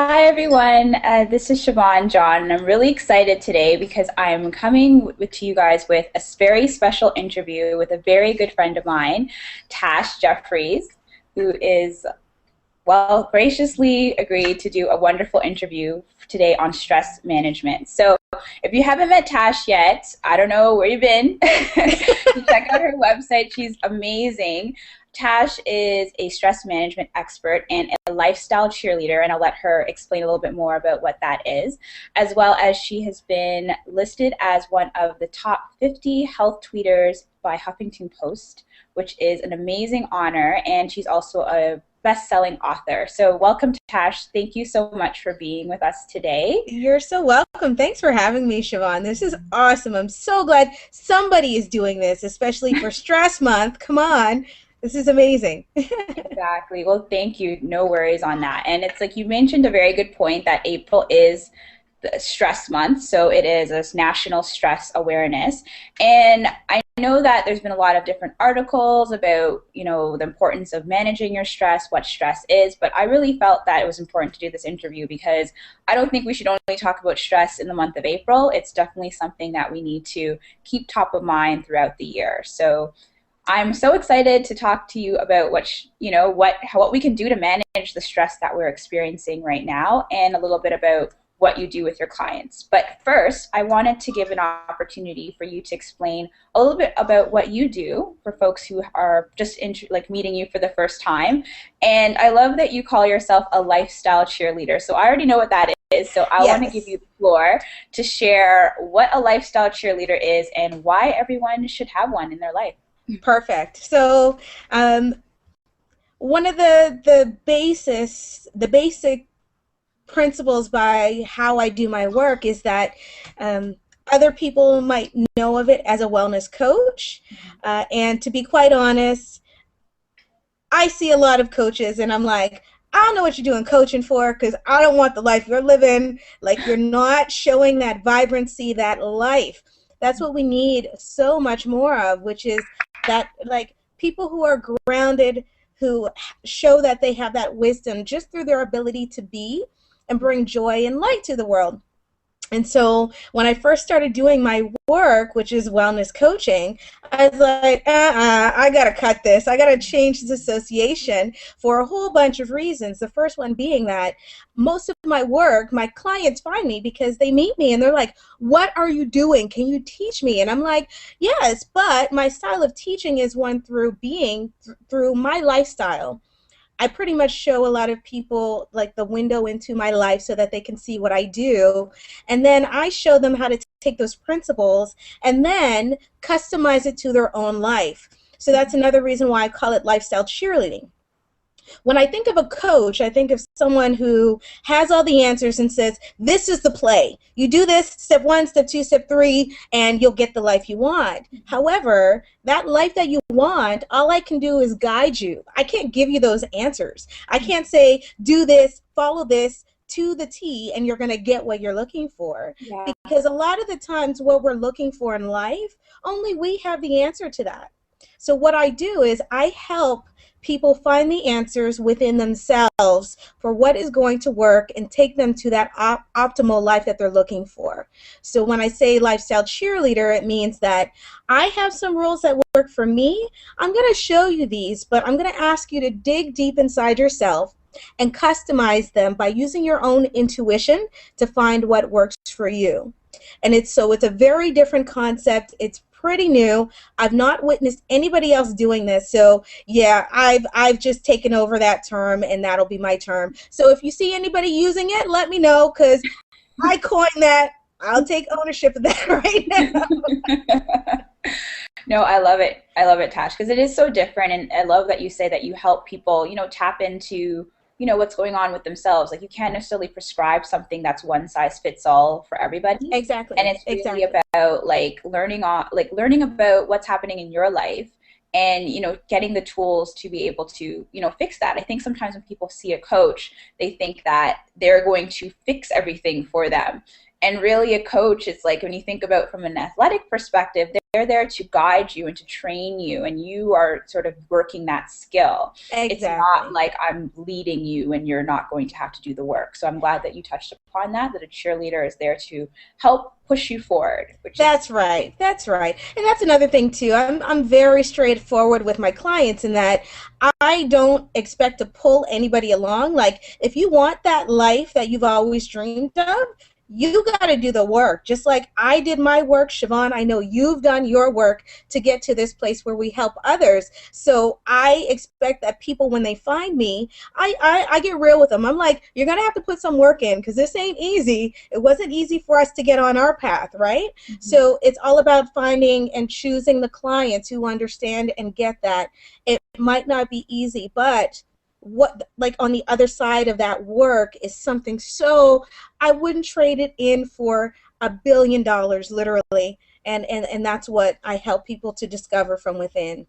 Hi everyone, this is Chivon John, and I'm really excited today because I'm coming to you guys with a very special interview with a very good friend of mine, Tash Jefferies, who is, well, graciously agreed to do a wonderful interview today on stress management. So if you haven't met Tash yet, I don't know where you've been. Check out her website. She's amazing. Tash is a stress management expert and a lifestyle cheerleader, and I'll let her explain a little bit more about what that is, as well as she has been listed as one of the top 50 health tweeters by Huffington Post, which is an amazing honor, and she's also a best-selling author. So welcome, Tash. Thank you so much for being with us today. You're so welcome. Thanks for having me, Chivon. This is awesome. I'm so glad somebody is doing this, especially for Stress Month. Come on. This is amazing. Exactly. Well, thank you. No worries on that. And it's like you mentioned a very good point that April is the stress month, so it is a national stress awareness. And I know that there's been a lot of different articles about, the importance of managing your stress, what stress is, but I really felt that it was important to do this interview because I don't think we should only talk about stress in the month of April. It's definitely something that we need to keep top of mind throughout the year. So I'm so excited to talk to you about what we can do to manage the stress that we're experiencing right now, and a little bit about what you do with your clients. But first, I wanted to give an opportunity for you to explain a little bit about what you do for folks who are just meeting you for the first time. And I love that you call yourself a lifestyle cheerleader. So I already know what that is. So I want to give Yes. you the floor to share what a lifestyle cheerleader is and why everyone should have one in their life. Perfect. So, one of the basic principles by how I do my work is that um, other people might know of it as a wellness coach. And to be quite honest, I see a lot of coaches and I'm like, I don't know what you're doing coaching for because I don't want the life you're living. Like, you're not showing that vibrancy, that life. That's what we need so much more of, which is that, like, people who are grounded, who show that they have that wisdom just through their ability to be and bring joy and light to the world. And so when I first started doing my work, which is wellness coaching, I was like, I got to cut this. I got to change this association for a whole bunch of reasons. The first one being that most of my work, my clients find me because they meet me and they're like, what are you doing? Can you teach me? And I'm like, yes, but my style of teaching is one through through my lifestyle. I pretty much show a lot of people like the window into my life so that they can see what I do. And then I show them how to take those principles and then customize it to their own life. So that's another reason why I call it lifestyle cheerleading. When I think of a coach, I think of someone who has all the answers and says, this is the play. You do this, step one, step two, step three, and you'll get the life you want. However, that life that you want, all I can do is guide you. I can't give you those answers. I can't say, do this, follow this to the T, and you're going to get what you're looking for. Yeah. Because a lot of the times what we're looking for in life, only we have the answer to that. So what I do is I help people find the answers within themselves for what is going to work and take them to that optimal life that they're looking for. So when I say lifestyle cheerleader, it means that I have some rules that work for me. I'm going to show you these, but I'm going to ask you to dig deep inside yourself and customize them by using your own intuition to find what works for you. And it's a very different concept. It's pretty new. I've not witnessed anybody else doing this. So yeah, I've just taken over that term and that'll be my term. So if you see anybody using it, let me know because I coined that. I'll take ownership of that right now. No, I love it. I love it, Tash, because it is so different. And I love that you say that you help people, tap into, what's going on with themselves. Like you can't necessarily prescribe something that's one size fits all for everybody. Exactly. And it's really about learning about what's happening in your life and, getting the tools to be able to, fix that. I think sometimes when people see a coach, they think that they're going to fix everything for them. And really, a coach is like, when you think about from an athletic perspective, they're there to guide you and to train you, and you are sort of working that skill. It's not Exactly. like I'm leading you and you're not going to have to do the work. So I'm glad that you touched upon that, that a cheerleader is there to help push you forward, which is That's right. That's right. And that's another thing too. I'm very straightforward with my clients in that I don't expect to pull anybody along. Like if you want that life that you've always dreamed of, you got to do the work. Just like I did my work, Chivon, I know you've done your work to get to this place where we help others. So I expect that people, when they find me, I get real with them. I'm like, you're going to have to put some work in because this ain't easy. It wasn't easy for us to get on our path, right? mm-hmm. So it's all about finding and choosing the clients who understand and get that. It might not be easy, but what, like, on the other side of that work is something, so I wouldn't trade it in for $1 billion, literally. And that's what I help people to discover from within.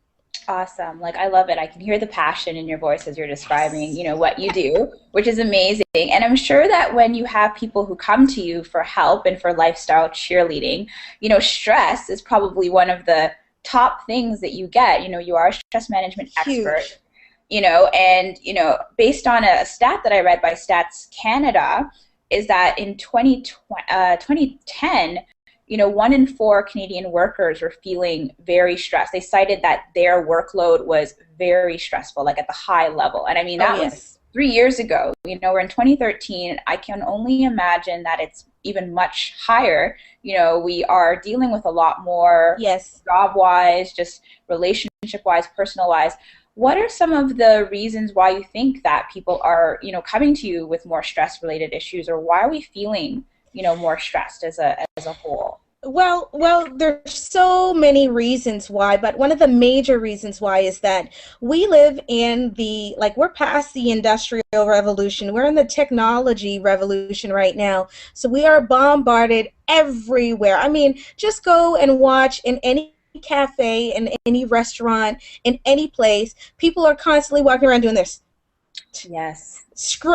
Awesome. Like, I love it. I can hear the passion in your voice as you're describing, Yes. what you do, which is amazing. And I'm sure that when you have people who come to you for help and for lifestyle cheerleading, stress is probably one of the top things that you get. You are a stress management expert, Huge. and, based on a stat that I read by Stats Canada, is that in 2010, 1 in 4 Canadian workers were feeling very stressed. They cited that their workload was very stressful, like at the high level. And I mean, Oh, that was yes. 3 years ago. We're in 2013. I can only imagine that it's even much higher. We are dealing with a lot more Yes. job wise, just relationship wise, personal wise. What are some of the reasons why you think that people are, coming to you with more stress related issues, or why are we feeling, more stressed as a whole? Well, there's so many reasons why, but one of the major reasons why is that we live in we're past the industrial revolution. We're in the technology revolution right now. So we are bombarded everywhere. I mean, just go and watch in any cafe, in any restaurant, in any place. People are constantly walking around doing this, Yes.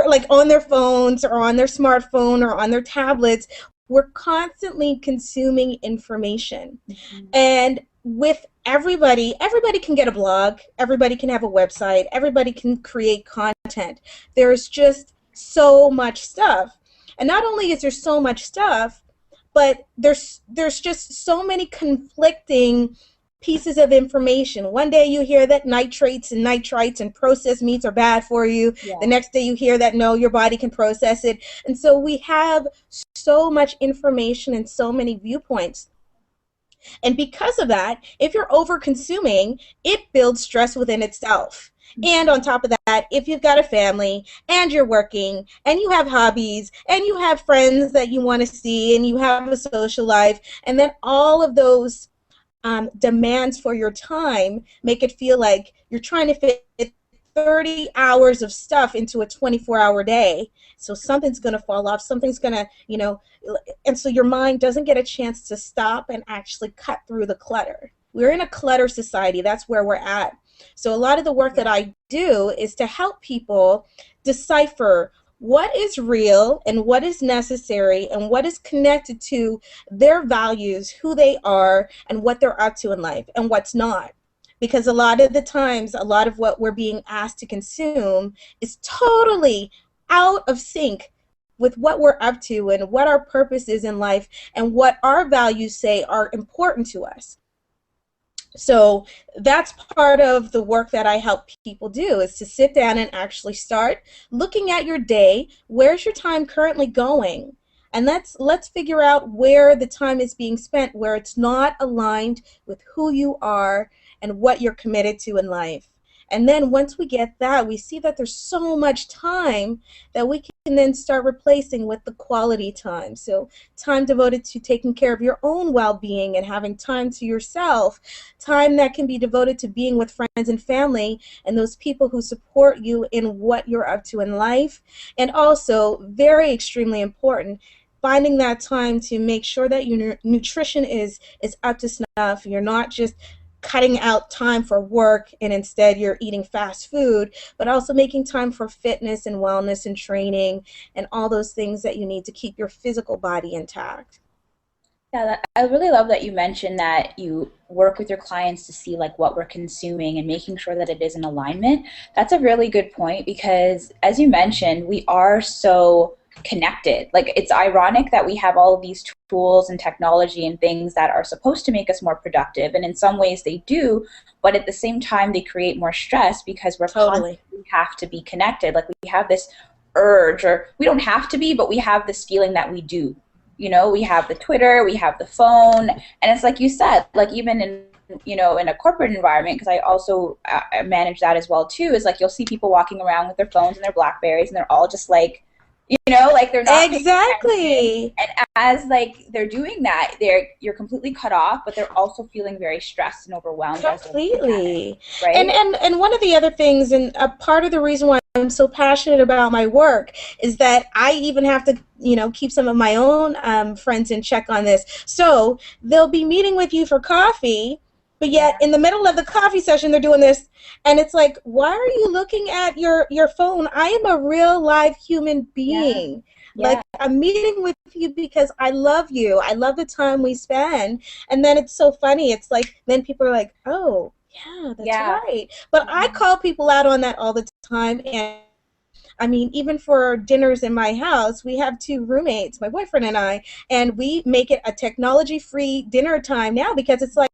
like on their phones or on their smartphone or on their tablets. We're constantly consuming information. Mhm. And with everybody can get a blog, everybody can have a website, everybody can create content. There's just so much stuff. And not only is there so much stuff, but there's just so many conflicting pieces of information. One day you hear that nitrates and nitrites and processed meats are bad for you. The Yeah. next day you hear that no, your body can process it. And so we have so much information and so many viewpoints. And because of that, if you're over consuming, it builds stress within itself. And on Mhm. top of that, if you've got a family and you're working and you have hobbies and you have friends that you want to see and you have a social life, and then all of those demands for your time make it feel like you're trying to fit 30 hours of stuff into a 24-hour day. So something's going to fall off, something's going to, and so your mind doesn't get a chance to stop and actually cut through the clutter. We're in a clutter society. That's where we're at. So a lot of the work that Yeah. I do is to help people decipher what is real and what is necessary and what is connected to their values, who they are, and what they're up to in life, and what's not. Because a lot of the times, a lot of what we're being asked to consume is totally out of sync with what we're up to and what our purpose is in life and what our values say are important to us. So that's part of the work that I help people do, is to sit down and actually start looking at your day. Where's your time currently going? And let's figure out where the time is being spent, where it's not aligned with who you are and what you're committed to in life. And then once we get that, we see that there's so much time that we can then start replacing with the quality time. So time devoted to taking care of your own well-being and having time to yourself, time that can be devoted to being with friends and family and those people who support you in what you're up to in life. And also, very extremely important, finding that time to make sure that your nutrition is up to snuff. You're not just cutting out time for work and instead you're eating fast food, but also making time for fitness and wellness and training and all those things that you need to keep your physical body intact. Yeah, I really love that you mentioned that you work with your clients to see like what we're consuming and making sure that it is in alignment. That's a really good point because as you mentioned, we are so connected. Like it's ironic that we have all of these tools and technology and things that are supposed to make us more productive and in some ways they do, but at the same time they create more stress because we're Totally. constantly have to be connected. Like we have this urge or we don't have to be, but we have this feeling that we do. We have the Twitter, we have the phone, and it's like you said, like even in a corporate environment, because I also manage that as well too, is like you'll see people walking around with their phones and their Blackberries, and they're all just like they're not paying attention. Exactly. And as like they're doing that, you're completely cut off, but they're also feeling very stressed and overwhelmed as they're looking at it, Completely. And right? and and one of the other things, and a part of the reason why I'm so passionate about my work is that I even have to, keep some of my own friends in check on this. So they'll be meeting with you for coffee, but yet Yeah, in the middle of the coffee session they're doing this, and it's like, why are you looking at your phone? I am a real live human yeah, being. Like yeah, I'm meeting with you because I love you. I love the time we spend. And then it's so funny. It's like then people are like, "Oh, yeah, that's yeah. right." But I call people out on that all the time. And I mean, even for dinners in my house, we have two roommates, my boyfriend and I, and we make it a technology free dinner time now because it's like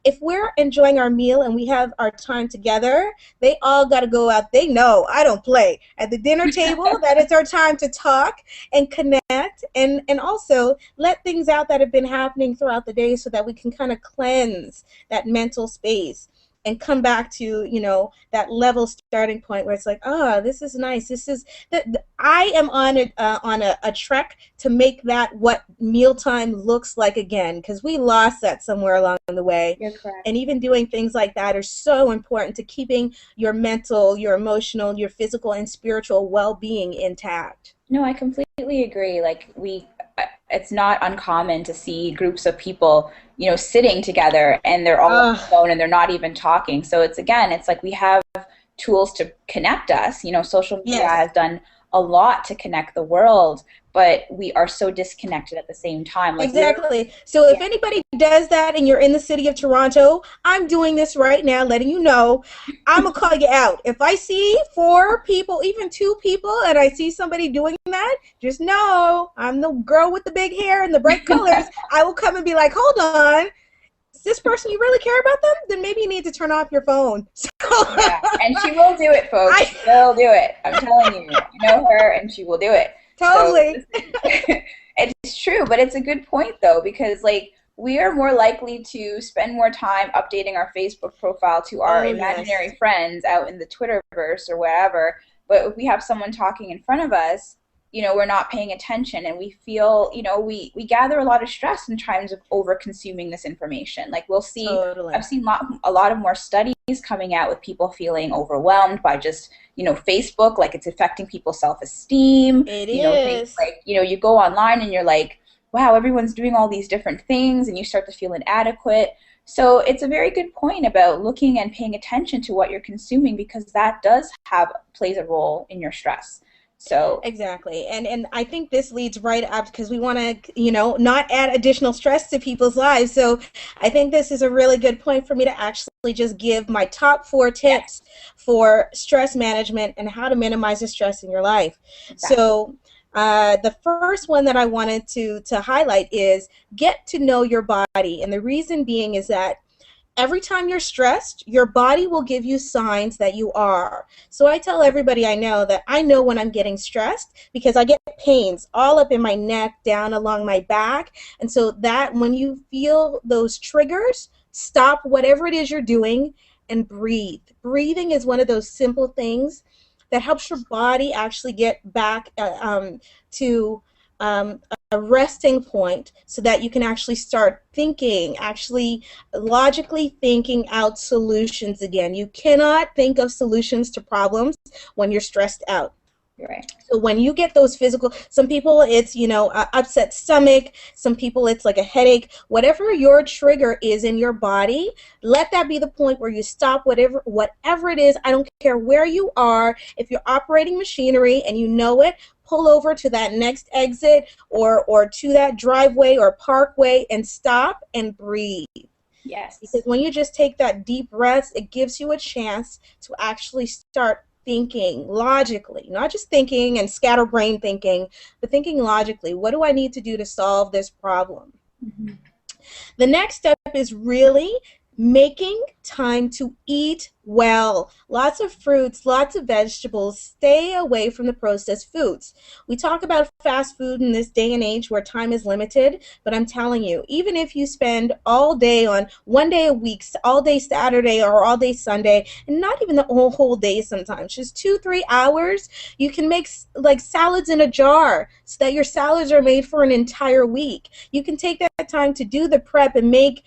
if we're enjoying our meal and we have our time together, they all got to go out. They know I don't play. At the dinner table, that is our time to talk and connect and also let things out that have been happening throughout the day so that we can kind of cleanse that mental space and come back to that level starting point where it's like, oh, this is nice. This is that I am on a trek to make that what mealtime looks like again, because we lost that somewhere along the way. You're correct. And even doing things like that are so important to keeping your mental, your emotional, your physical and spiritual well-being intact. No, I completely agree. Like it's not uncommon to see groups of people, sitting together and they're all on the Oh, phone and they're not even talking. So it's like we have tools to connect us. Social media yes. has done a lot to connect the world, but we are so disconnected at the same time. Like we're, Exactly. So yeah, if anybody does that and you're in the city of Toronto, I'm doing this right now, letting you know. I'm gonna call you out. If I see four people, even two people, and I see somebody doing that, just know I'm the girl with the big hair and the bright colors. I will come and be like, hold on, is this person you really care about them? Then maybe you need to turn off your phone. So yeah. And she will do it, folks. I She will do it. I'm telling you. You know her and she will do it. So totally. it's true, but it's a good point though, because like we are more likely to spend more time updating our Facebook profile to our Oh yes. imaginary friends out in the Twitterverse or wherever. But if we have someone talking in front of us, we're not paying attention and we feel, we gather a lot of stress in times of over consuming this information. Like I've Totally. seen a lot of more studies coming out with people feeling overwhelmed by just, Facebook, like it's affecting people's self-esteem, It things is. like, you go online and you're like, wow, everyone's doing all these different things and you start to feel inadequate. So it's a very good point about looking and paying attention to what you're consuming because that does have plays a role in your stress. So Exactly. And I think this leads right up because we want to, not add additional stress to people's lives. So I think this is a really good point for me to actually just give my top four yes, tips for stress management and how to minimize the stress in your life. exactly. So the first one that I wanted to highlight is get to know your body. And the reason being is that every time you're stressed, your body will give you signs that you are. So I tell everybody I know that I know when I'm getting stressed because I get pains all up in my neck, down along my back. And so that when you feel those triggers, stop whatever it is you're doing and breathe. Breathing is one of those simple things that helps your body actually get back to um, a resting point so that you can actually start thinking, actually logically thinking out solutions again. You cannot think of solutions to problems when you're stressed out. You're right. So when you get those physical, some people it's, upset stomach, some people it's like a headache, whatever your trigger is in your body, let that be the point where you stop whatever it is. I don't care where you are. If you're operating machinery and you know it, pull over to that next exit or to that driveway or parkway and stop and breathe. Because Yes. when you just take that deep breath, it gives you a chance to actually start thinking logically, not just thinking and scatterbrain thinking, but thinking logically. What do I need to do to solve this problem? Mm-hmm. The next step is really making time to eat well. Lots of fruits, lots of vegetables. Stay away from the processed foods. We talk about fast food in this day and age where time is limited, but I'm telling you, even if you spend all day on one day a week, all day Saturday or all day Sunday, and not even the whole day sometimes, just 2-3 hours, you can make like salads in a jar so that your salads are made for an entire week. You can take that time to do the prep and make,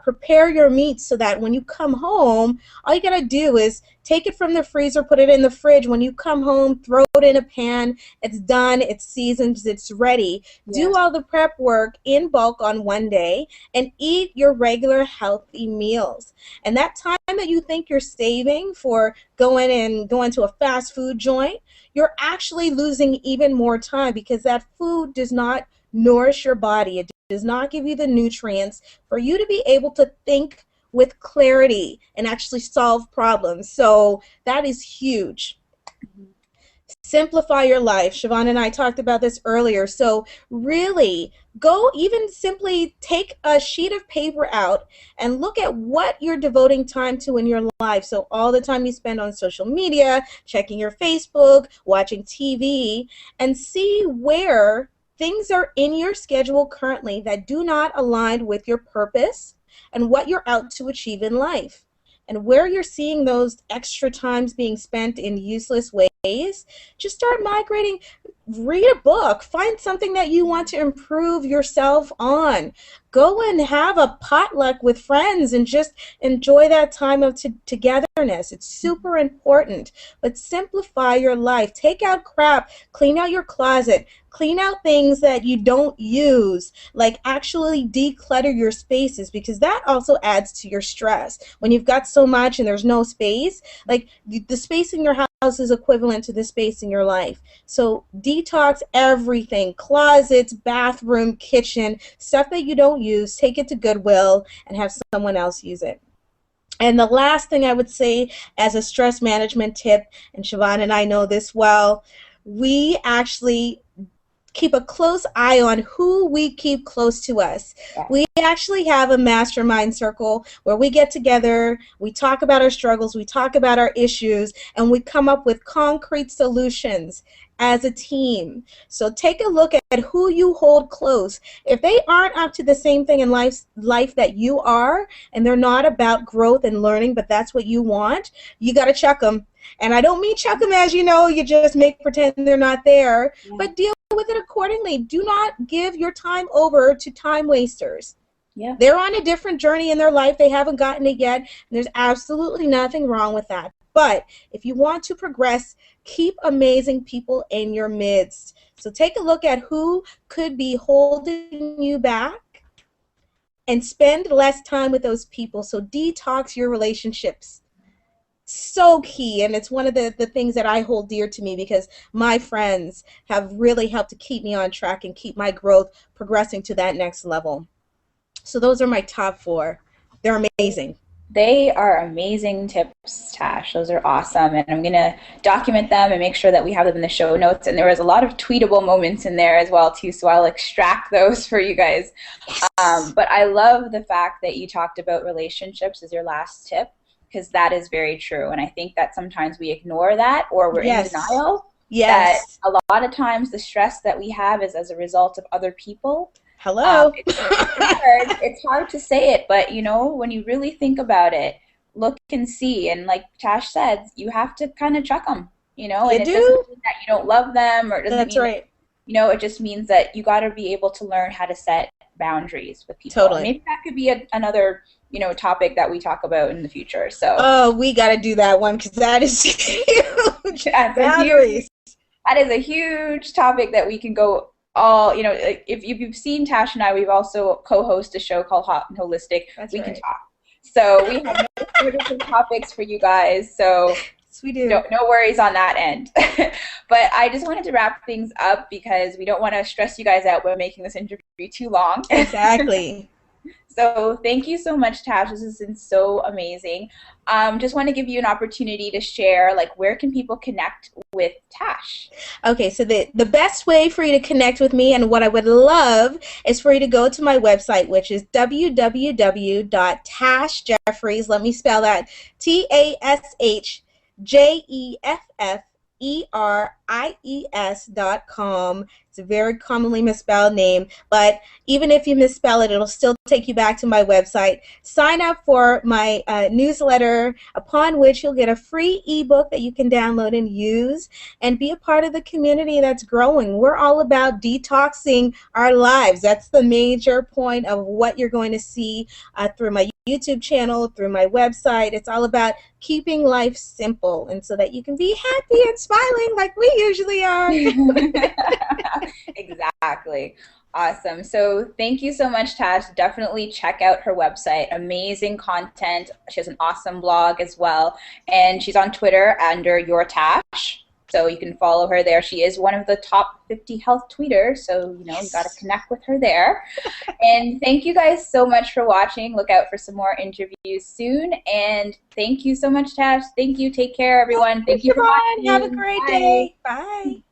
prepare your meat so that when you come home, all you gotta do is take it from the freezer, put it in the fridge. When you come home, throw it in a pan. It's done, it's seasoned, it's ready. Do Yes. all the prep work in bulk on one day and eat your regular healthy meals. And that time that you think you're saving for going to a fast food joint, you're actually losing even more time because that food does not nourish your body. It does not give you the nutrients for you to be able to think with clarity and actually solve problems. So that is huge. Mm-hmm. Simplify your life. Chivon and I talked about this earlier. So really go, even simply take a sheet of paper out and look at what you're devoting time to in your life. So all the time you spend on social media, checking your Facebook, watching TV, and see where things are in your schedule currently that do not align with your purpose and what you're out to achieve in life. And where you're seeing those extra times being spent in useless ways, just start migrating. Read a book, find something that you want to improve yourself on. Go and have a potluck with friends and just enjoy that time of togetherness. It's super important. But simplify your life. Take out crap, clean out your closet, clean out things that you don't use, like actually declutter your spaces, because that also adds to your stress. When you've got so much and there's no space, like the space in your house is equivalent to the space in your life. So detox everything: closets, bathroom, kitchen, stuff that you don't use, take it to Goodwill and have someone else use it. And the last thing I would say as a stress management tip, and Chivon and I know this well, we actually keep a close eye on who we keep close to us. Yes. We actually have a mastermind circle where we get together, we talk about our struggles, we talk about our issues, and we come up with concrete solutions as a team. So take a look at who you hold close. If they aren't up to the same thing in life that you are, and they're not about growth and learning, but that's what you want, you got to check them. And I don't mean chuck them as you just make pretend they're not there, Yeah. but deal with it accordingly. Do not give your time over to time wasters. Yeah. They're on a different journey in their life. They haven't gotten it yet. And there's absolutely nothing wrong with that. But if you want to progress, keep amazing people in your midst. So take a look at who could be holding you back and spend less time with those people. So detox your relationships. So key, and it's one of the things that I hold dear to me because my friends have really helped to keep me on track and keep my growth progressing to that next level. So those are my top four. They're amazing. They are amazing tips, Tash. Those are awesome. And I'm going to document them and make sure that we have them in the show notes. And there was a lot of tweetable moments in there as well, too. So I'll extract those for you guys. But I love the fact that you talked about relationships as your last tip, because that is very true. And I think that sometimes we ignore that, or we're in Yes. denial that Yes. a lot of times the stress that we have is as a result of other people. Hello. It's hard to say it, but when you really think about it, look and see. And like Tash said, you have to kind of check them, You and it doesn't do? mean that you don't love them, or it doesn't That's mean that, right. it just means that you got to be able to learn how to set boundaries with people. And Totally. maybe that could be another topic that we talk about in the future. So Oh, we got to do that one because that is huge. that's a huge Boundaries. that is a huge topic that we can go all, if you've seen Tash and I, we've also co-host a show called Hot and Holistic. That's We can right. talk. So we have no shortage of topics for you guys. So Yes, we no, do. no worries on that end. But I just wanted to wrap things up because we don't want to stress you guys out by making this interview too long. Exactly. So thank you so much, Tash. This has been so amazing. Just want to give you an opportunity to share, like, where can people connect with Tash? Okay, so the best way for you to connect with me and what I would love is for you to go to my website, which is www.tashjefferies. Let me spell that. TashJefferies.com. It's a very commonly misspelled name, but even if you misspell it, it'll still take you back to my website. Sign up for my newsletter, upon which you'll get a free ebook that you can download and use, and be a part of the community that's growing. We're all about detoxing our lives. That's the major point of what you're going to see through my YouTube channel, through my website. It's all about keeping life simple and so that you can be happy and smiling like we usually are. Exactly. Awesome. So thank you so much, Tash. Definitely check out her website. Amazing content. She has an awesome blog as well. And she's on Twitter under Your Tash. So you can follow her there. She is one of the top 50 health tweeters. So, you got to Yes. connect with her there. And thank you guys so much for watching. Look out for some more interviews soon. And thank you so much, Tash. Thank you. Take care, everyone. Thanks, Thank you for Siobhan. Have a watching. great Bye. day. Bye.